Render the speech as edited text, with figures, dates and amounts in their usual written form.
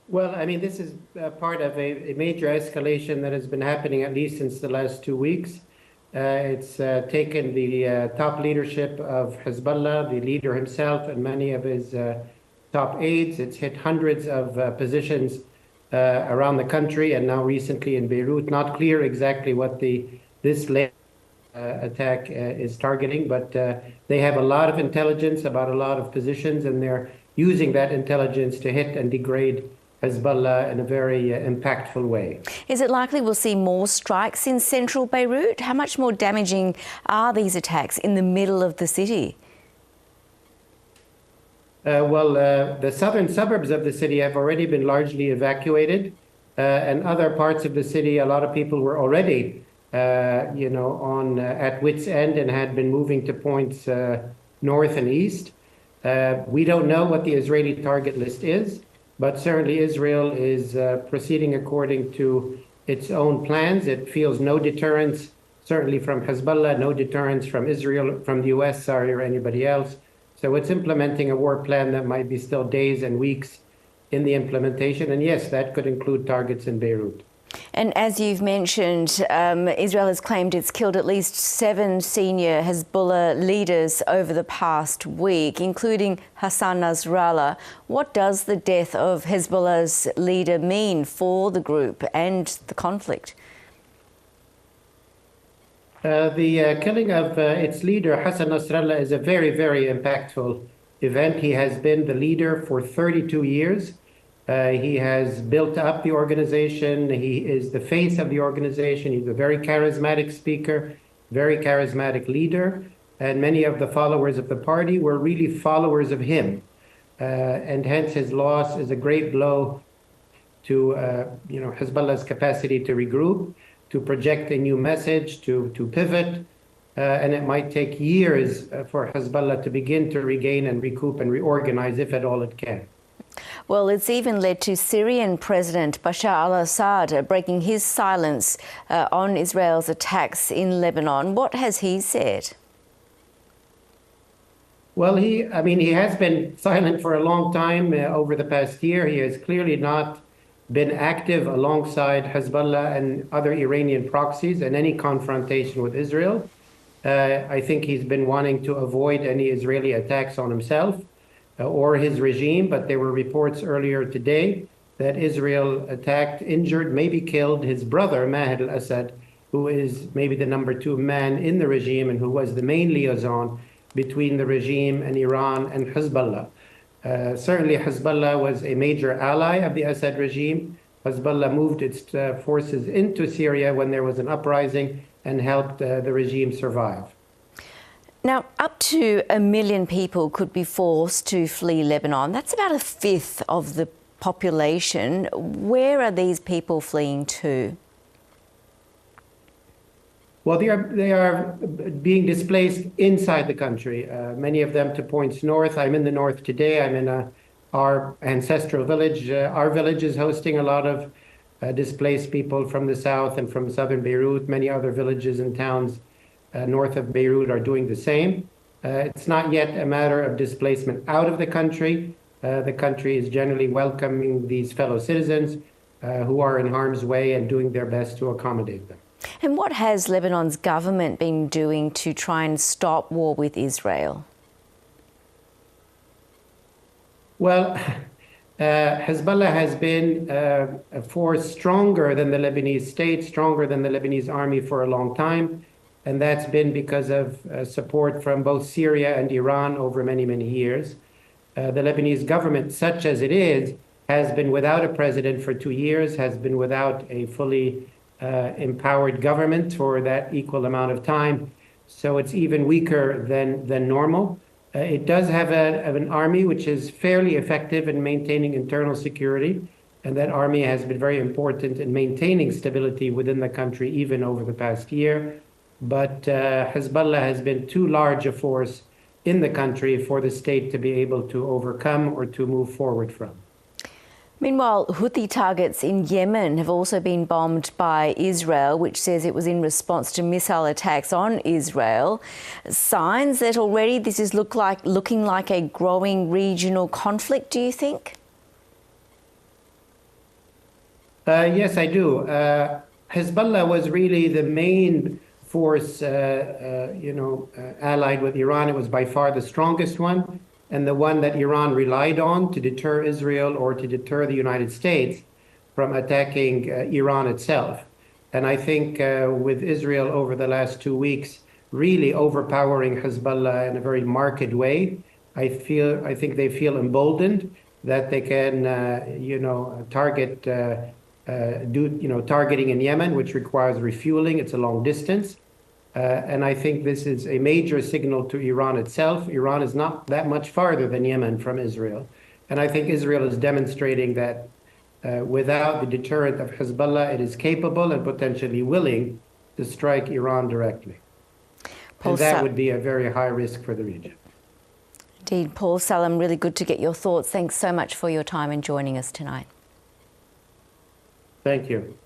Well, I mean, this is part of a major escalation that has been happening at least since the last 2 weeks. It's taken the top leadership of Hezbollah, the leader himself, and many of his top aides. It's hit hundreds of positions around the country, and now recently in Beirut. Not clear exactly what this latest attack is targeting, but they have a lot of intelligence about a lot of positions, and they're using that intelligence to hit and degrade Hezbollah in a very impactful way. Is it likely we'll see more strikes in central Beirut? How much more damaging are these attacks in the middle of the city? The southern suburbs of the city have already been largely evacuated, and other parts of the city, a lot of people were already, at wit's end and had been moving to points north and east. We don't know what the Israeli target list is, but certainly Israel is proceeding according to its own plans. It feels no deterrence, certainly from Hezbollah, no deterrence from Israel, from the US, or anybody else. So it's implementing a war plan that might be still days and weeks in the implementation. And yes, that could include targets in Beirut. And as you've mentioned, Israel has claimed it's killed at least 7 senior Hezbollah leaders over the past week, including Hassan Nasrallah. What does the death of Hezbollah's leader mean for the group and the conflict? The killing of its leader, Hassan Nasrallah, is a very, very impactful event. He has been the leader for 32 years. He has built up the organization. He is the face of the organization. He's a very charismatic speaker, very charismatic leader. And many of the followers of the party were really followers of him. And hence his loss is a great blow to Hezbollah's capacity to regroup, to project a new message, to pivot. And it might take years for Hezbollah to begin to regain and recoup and reorganize, if at all it can. Well, it's even led to Syrian President Bashar al-Assad breaking his silence on Israel's attacks in Lebanon. What has he said? Well, he has been silent for a long time over the past year. He has clearly not been active alongside Hezbollah and other Iranian proxies in any confrontation with Israel. I think he's been wanting to avoid any Israeli attacks on himself or his regime, but there were reports earlier today that Israel attacked, injured, maybe killed his brother, Maher al-Assad, who is maybe the number 2 man in the regime and who was the main liaison between the regime and Iran and Hezbollah. Certainly Hezbollah was a major ally of the Assad regime. Hezbollah moved its forces into Syria when there was an uprising and helped the regime survive. Now, up to 1 million people could be forced to flee Lebanon. That's about 1/5 of the population. Where are these people fleeing to? Well, they are being displaced inside the country, many of them to points north. I'm in the north today. I'm in our ancestral village. Our village is hosting a lot of displaced people from the south and from southern Beirut. Many other villages and towns north of Beirut are doing the same. It's not yet a matter of displacement out of the country. The country is generally welcoming these fellow citizens who are in harm's way and doing their best to accommodate them. And what has Lebanon's government been doing to try and stop war with Israel? Well, Hezbollah has been a force stronger than the Lebanese state, stronger than the Lebanese army for a long time. And that's been because of support from both Syria and Iran over many, many years. The Lebanese government, such as it is, has been without a president for 2 years, has been without a fully empowered government for that equal amount of time. So it's even weaker than normal. It does have an army which is fairly effective in maintaining internal security. And that army has been very important in maintaining stability within the country, even over the past year. But Hezbollah has been too large a force in the country for the state to be able to overcome or to move forward from. Meanwhile, Houthi targets in Yemen have also been bombed by Israel, which says it was in response to missile attacks on Israel. Signs that already this is looking like a growing regional conflict, do you think? Yes, I do. Hezbollah was really the main force, allied with Iran. It was by far the strongest one, and the one that Iran relied on to deter Israel or to deter the United States from attacking Iran itself. And I think with Israel over the last 2 weeks really overpowering Hezbollah in a very marked way, I think they feel emboldened that they can, target, targeting in Yemen, which requires refueling. It's a long distance. And I think this is a major signal to Iran itself. Iran is not that much farther than Yemen from Israel. And I think Israel is demonstrating that without the deterrent of Hezbollah, it is capable and potentially willing to strike Iran directly. And that would be a very high risk for the region. Indeed, Paul Salem, really good to get your thoughts. Thanks so much for your time and joining us tonight. Thank you.